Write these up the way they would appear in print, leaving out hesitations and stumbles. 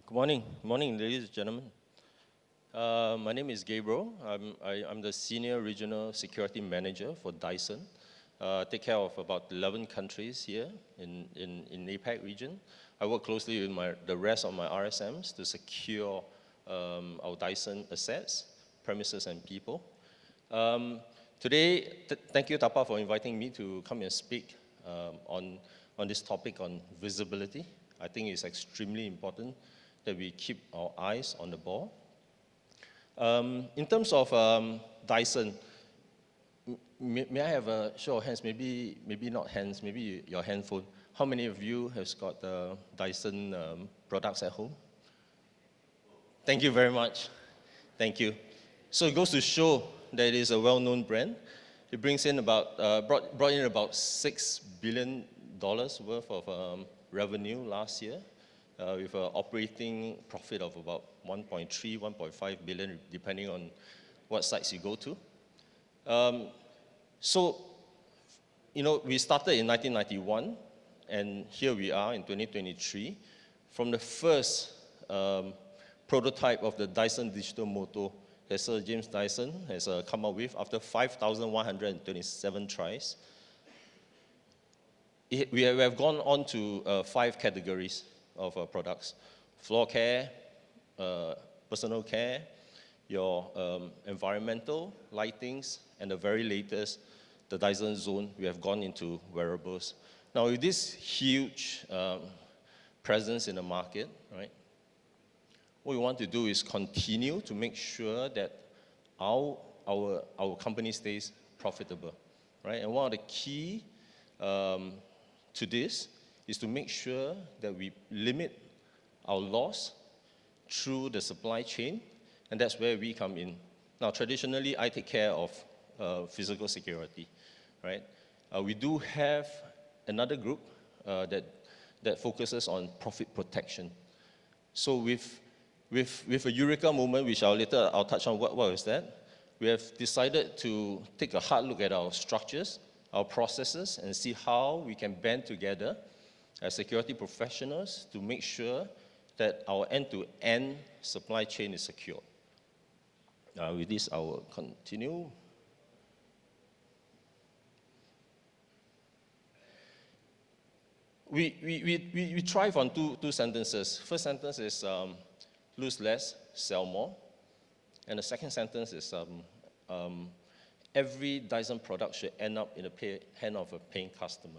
Good morning. Good morning, ladies and gentlemen. My name is Gabriel. I'm the Senior Regional Security Manager for Dyson. Take care of about 11 countries here in APAC region. I work closely with the rest of my RSMs to secure our Dyson assets, premises, and people. Today, thank you, TAPA, for inviting me to come and speak on this topic on visibility. I think it's extremely important that we keep our eyes on the ball. In terms of Dyson, may I have a show of hands? Maybe not hands, maybe your handphone. How many of you has got Dyson products at home? Thank you very much. Thank you. So it goes to show that it is a well-known brand. It brings in brought in about $6 billion worth of revenue last year, with an operating profit of about 1.3, 1.5 billion, depending on what sites you go to. So, we started in 1991, and here we are in 2023. From the first prototype of the Dyson Digital Motor that Sir James Dyson has come up with after 5,127 tries. We have gone on to 5 categories of products: floor care, personal care, your environmental lightings, and the very latest, the Dyson Zone. We have gone into wearables. Now, with this huge presence in the market, right, what we want to do is continue to make sure that our company stays profitable, right? And one of the key to this is to make sure that we limit our loss through the supply chain, and that's where we come in. Now, traditionally, I take care of physical security, right? We do have another group that focuses on profit protection. So with a eureka moment, which I'll touch on what was that, we have decided to take a hard look at our structures, our processes, and see how we can band together as security professionals to make sure that our end-to-end supply chain is secure. With this, I will continue. We thrive on two sentences. First sentence is lose less, sell more. And the second sentence is every Dyson product should end up in the hand of a paying customer.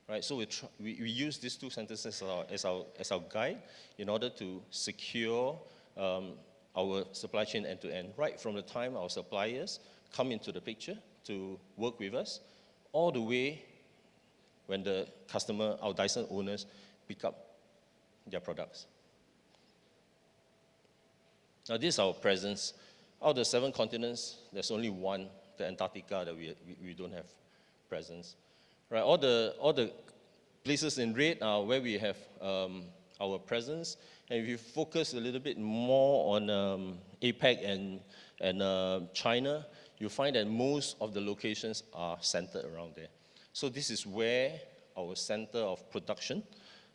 Right? So we use these 2 sentences as our guide in order to secure our supply chain end to end, right from the time our suppliers come into the picture to work with us, all the way when the customer, our Dyson owners, pick up their products. Now, this is our presence. Out of the 7 continents, there's only one, the Antarctica, that we don't have presence. Right, all the places in red are where we have our presence, and if you focus a little bit more on APAC and China, you'll find that most of the locations are centered around there. So this is where our center of production,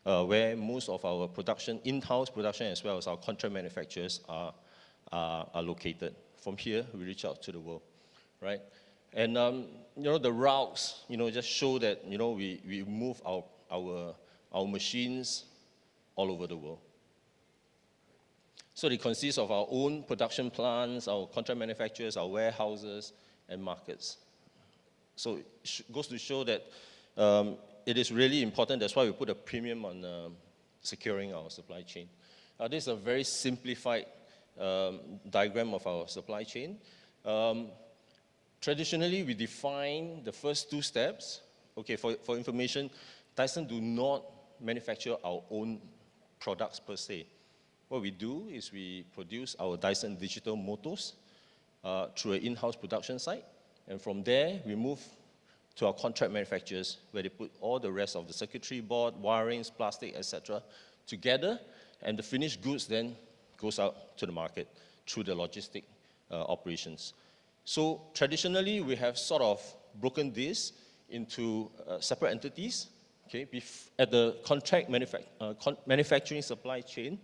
where most of our production, in-house production, as well as our contract manufacturers are located. From here, we reach out to the world, right? And the routes, just show that we move our machines all over the world. So they consist of our own production plants, our contract manufacturers, our warehouses, and markets. So it goes to show that it is really important. That's why we put a premium on securing our supply chain. This is a very simplified diagram of our supply chain. Traditionally, we define the first 2 steps. Okay, for information, Dyson do not manufacture our own products per se. What we do is we produce our Dyson digital motors through an in-house production site, and from there, we move to our contract manufacturers, where they put all the rest of the circuitry board, wirings, plastic, etc. together, and the finished goods then goes out to the market through the logistic operations. So traditionally, we have sort of broken this into separate entities. Okay, at the contract manufacturing supply chain,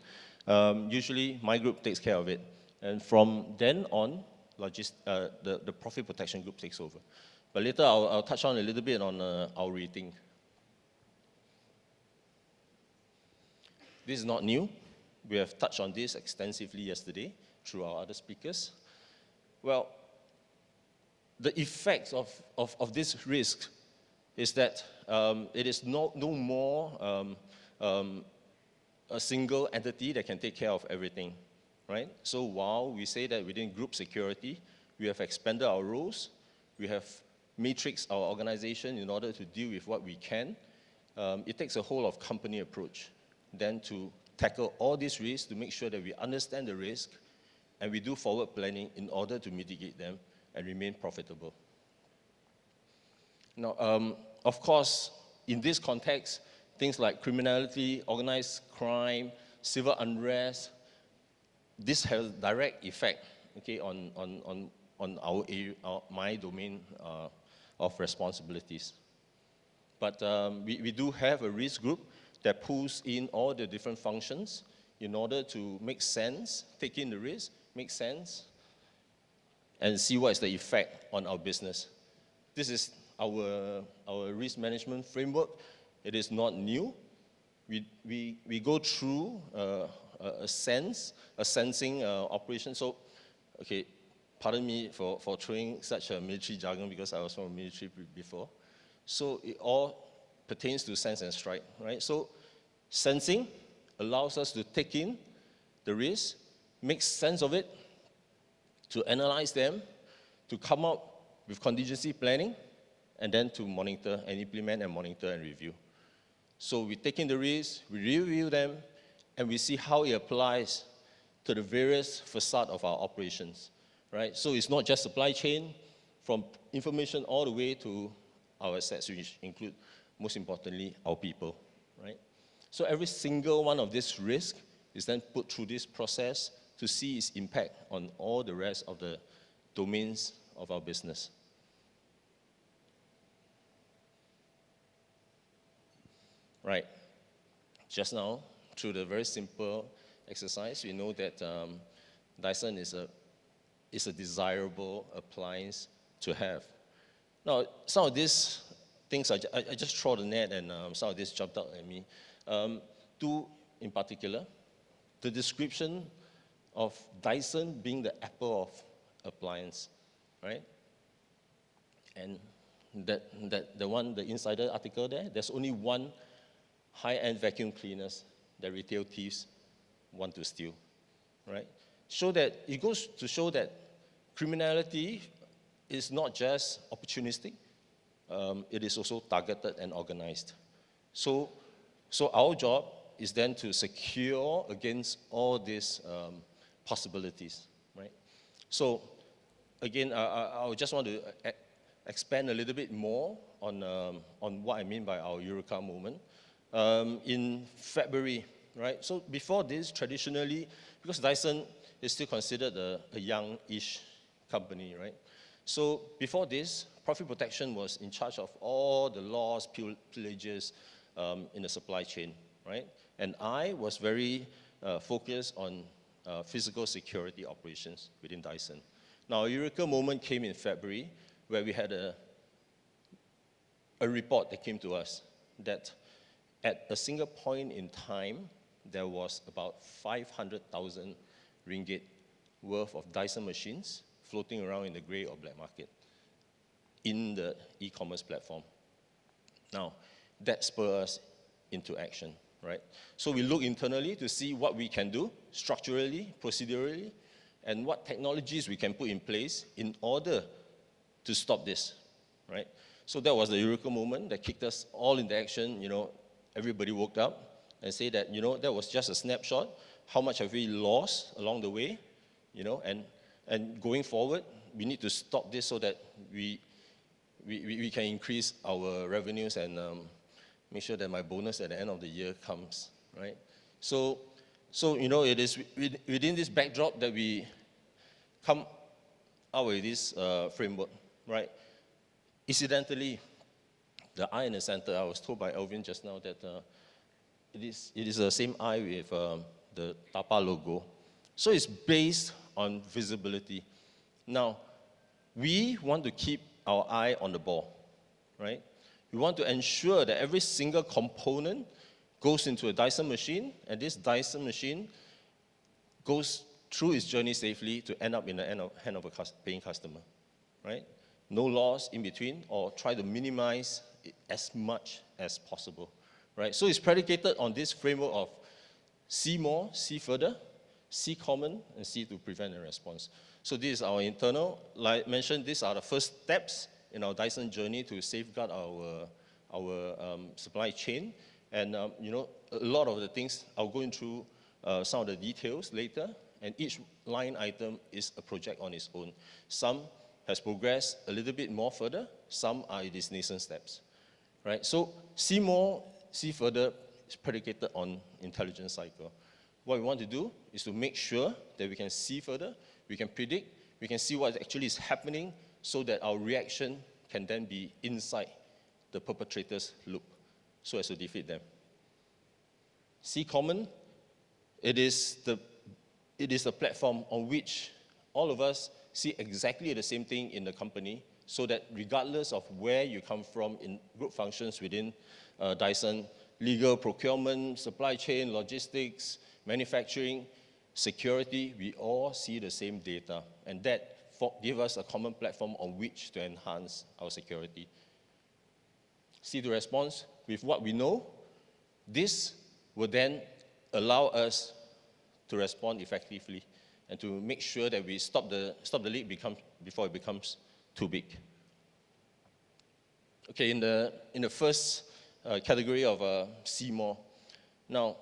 Usually, my group takes care of it. And from then on, the profit protection group takes over. But later, I'll touch on a little bit on our rating. This is not new. We have touched on this extensively yesterday through our other speakers. Well, the effects of this risk is that it is no more a single entity that can take care of everything, right? So while we say that within group security, we have expanded our roles, we have matrixed our organization in order to deal with what we can, it takes a whole of company approach then to tackle all these risks to make sure that we understand the risk and we do forward planning in order to mitigate them and remain profitable. Now, of course, in this context, things like criminality, organized crime, civil unrest, this has direct effect, okay, on my domain of responsibilities. But we do have a risk group that pulls in all the different functions in order to make sense, take in the risk, make sense, and see what is the effect on our business. This is our risk management framework. It is not new. We go through a sensing operation. So, okay, pardon me for throwing such a military jargon because I was from military before. So it all pertains to sense and strike, right? So sensing allows us to take in the risk, make sense of it, to analyze them, to come up with contingency planning, and then to monitor and implement and monitor and review. So we take in the risks, we review them, and we see how it applies to the various facade of our operations, right? So it's not just supply chain, from information all the way to our assets, which include, most importantly, our people, right? So every single one of these risks is then put through this process to see its impact on all the rest of the domains of our business. Right. Just now, through the very simple exercise, we know that Dyson is a desirable appliance to have. Now, some of these things, I just throw the net and some of this jumped out at me. Two in particular, the description of Dyson being the Apple of appliance, right? And the insider article there, there's only one high-end vacuum cleaners that retail thieves want to steal, right? So that it goes to show that criminality is not just opportunistic, it is also targeted and organized. So our job is then to secure against all these possibilities, right? So again, I just want to expand a little bit more on what I mean by our Eureka moment. In February, right? So before this, traditionally, because Dyson is still considered a young-ish company, right? So before this, profit protection was in charge of all the loss, pillages in the supply chain, right? And I was very focused on physical security operations within Dyson. Now, a Eureka moment came in February where we had a report that came to us that at a single point in time, there was about 500,000 ringgit worth of Dyson machines floating around in the gray or black market in the e-commerce platform. Now, that spurred us into action, right? So we look internally to see what we can do structurally, procedurally, and what technologies we can put in place in order to stop this, right? So that was the Eureka moment that kicked us all into action. You know, everybody woke up and said that, you know, that was just a snapshot. How much have we lost along the way? You know, and going forward, we need to stop this so that we can increase our revenues and make sure that my bonus at the end of the year comes, right? So you know, it is within this backdrop that we come out with this framework, right? Incidentally, the eye in the center, I was told by Alvin just now that it is the same eye with the TAPA logo. So it's based on visibility. Now, we want to keep our eye on the ball, right? We want to ensure that every single component goes into a Dyson machine, and this Dyson machine goes through its journey safely to end up in the hand of a paying customer, right? No loss in between, or try to minimize it as much as possible, right? So it's predicated on this framework of see more, see further, see common, and see to prevent and response. So this is our internal, like I mentioned, these are the first steps in our Dyson journey to safeguard our supply chain. And you know, a lot of the things, I'll go into some of the details later, and each line item is a project on its own. Some has progressed a little bit more further, some are in these nascent steps, right? So see more, see further is predicated on intelligence cycle. What we want to do is to make sure that we can see further, we can predict, we can see what actually is happening so that our reaction can then be inside the perpetrator's loop so as to defeat them. See common, it is the platform on which all of us see exactly the same thing in the company so that regardless of where you come from in group functions within Dyson, legal, procurement, supply chain, logistics, manufacturing, security, we all see the same data, and that gives us a common platform on which to enhance our security. See the response with what we know. This will then allow us to respond effectively and to make sure that we stop the leak before it becomes too big. Okay, in the first category of see more. Now,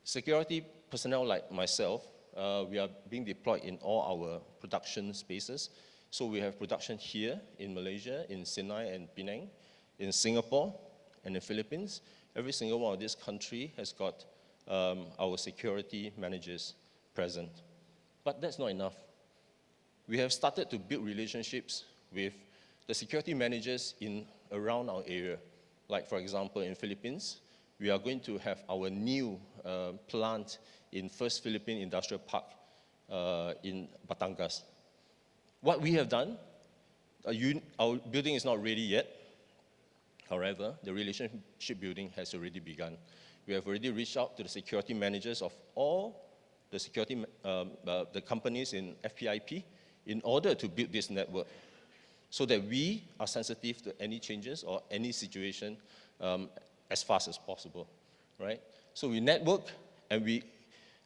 security personnel like myself, we are being deployed in all our production spaces. So we have production here in Malaysia, in Sinai and Penang, in Singapore and the Philippines. Every single one of these countries has got our security managers present. But that's not enough. We have started to build relationships with the security managers around our area. Like, for example, in Philippines, we are going to have our new plant in First Philippine Industrial Park in Batangas. What we have done, our building is not ready yet. However, the relationship building has already begun. We have already reached out to the security managers of all the security the companies in FPIP in order to build this network so that we are sensitive to any changes or any situation as fast as possible, right? So we network and we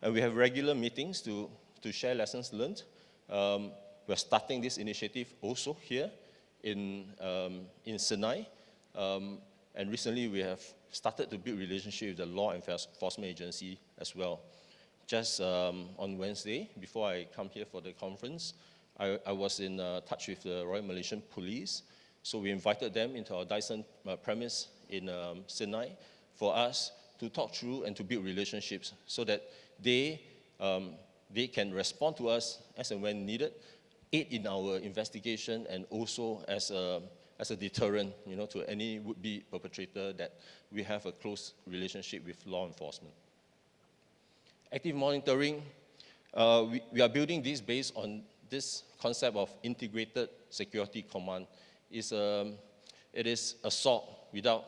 have regular meetings to share lessons learned. We're starting this initiative also here in Sinai. And recently we have started to build relationship with the law enforcement agency as well. Just on Wednesday, before I come here for the conference, I was in touch with the Royal Malaysian Police. So we invited them into our Dyson premise in Sinai for us to talk through and to build relationships so that they can respond to us as and when needed, aid in our investigation, and also as a deterrent, you know, to any would-be perpetrator that we have a close relationship with law enforcement. Active monitoring, we are building this based on this concept of integrated security command. It is a SOC without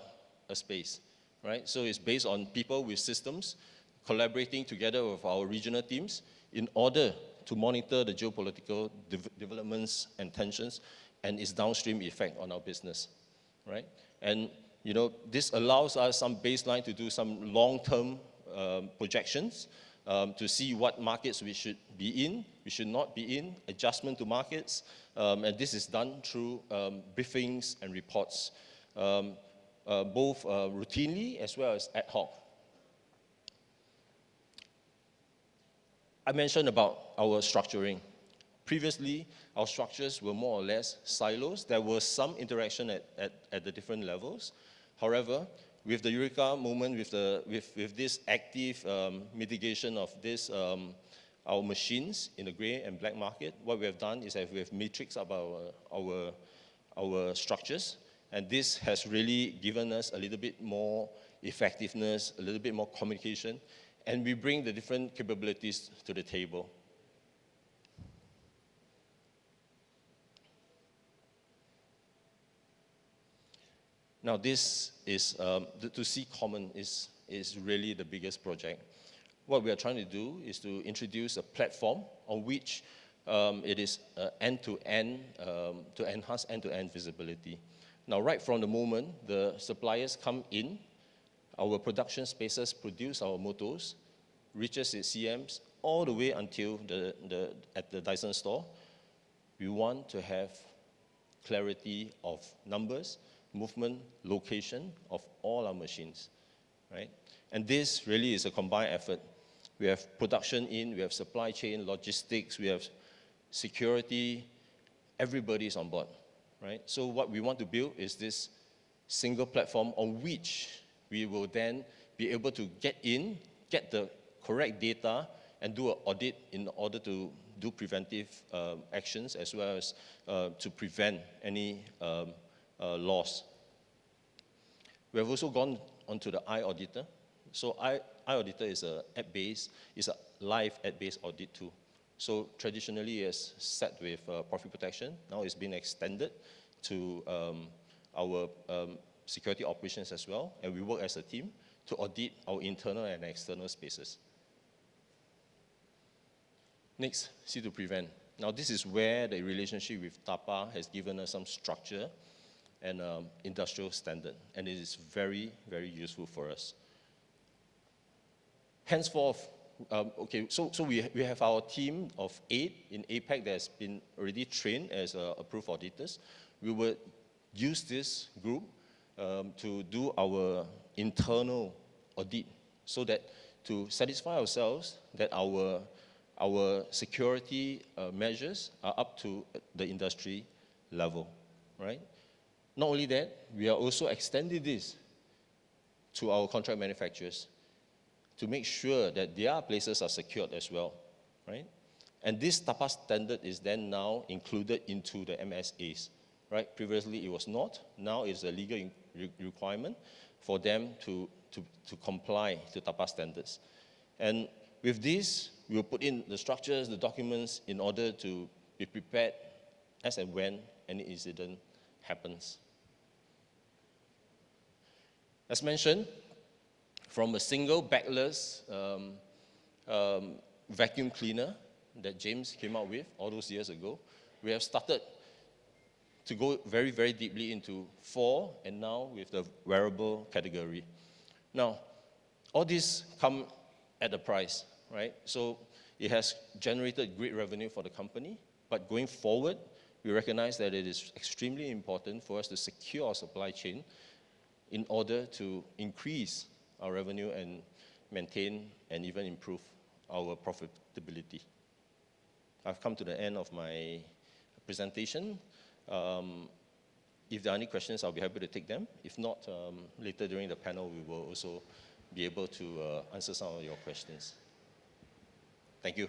a space, right? So it's based on people with systems collaborating together with our regional teams in order to monitor the geopolitical developments and tensions and its downstream effect on our business, right? And you know, this allows us some baseline to do some long-term projections to see what markets we should be in, we should not be in, adjustment to markets, and this is done through briefings and reports, both routinely as well as ad hoc. I mentioned about our structuring. Previously, our structures were more or less silos. There was some interaction at the different levels. However, with the Eureka moment, with this active mitigation of this, our machines in the gray and black market, what we have done is that we have matrixed up our structures, and this has really given us a little bit more effectiveness, a little bit more communication, and we bring the different capabilities to the table. Now this is, to see common is really the biggest project. What we are trying to do is to introduce a platform on which it is end-to-end, to enhance end-to-end visibility. Now, right from the moment the suppliers come in, our production spaces produce our motors, reaches its CMs, all the way until at the Dyson store, we want to have clarity of numbers, movement, location of all our machines, right? And this really is a combined effort. We have production in, we have supply chain, logistics, we have security, everybody's on board, right? So what we want to build is this single platform on which we will then be able to get the correct data and do an audit in order to do preventive actions as well as to prevent any loss. We have also gone onto the iAuditor. So iAuditor is a app-based, is a live app-based audit tool. So traditionally it's set with profit protection. Now it's been extended to our security operations as well. And we work as a team to audit our internal and external spaces. Next, see to prevent. Now this is where the relationship with TAPA has given us some structure and industrial standard. And it is very, very useful for us. Henceforth, okay, so we have our team of 8 in APAC that has been already trained as approved auditors. We will use this group to do our internal audit so that to satisfy ourselves that our security measures are up to the industry level, right? Not only that, we are also extending this to our contract manufacturers to make sure that their places are secured as well, right? And this TAPA standard is then now included into the MSAs, right? Previously it was not. Now it's a legal requirement for them to comply to TAPA standards. And with this, we'll put in the structures, the documents in order to be prepared as and when any incident happens. As mentioned, from a single backless vacuum cleaner that James came out with all those years ago, we have started to go very, very deeply into 4 and now with the wearable category. Now, all this come at a price, right? So it has generated great revenue for the company, but going forward, we recognize that it is extremely important for us to secure our supply chain in order to increase our revenue and maintain and even improve our profitability. I've come to the end of my presentation. If there are any questions, I'll be happy to take them. If not, later during the panel, we will also be able to answer some of your questions. Thank you.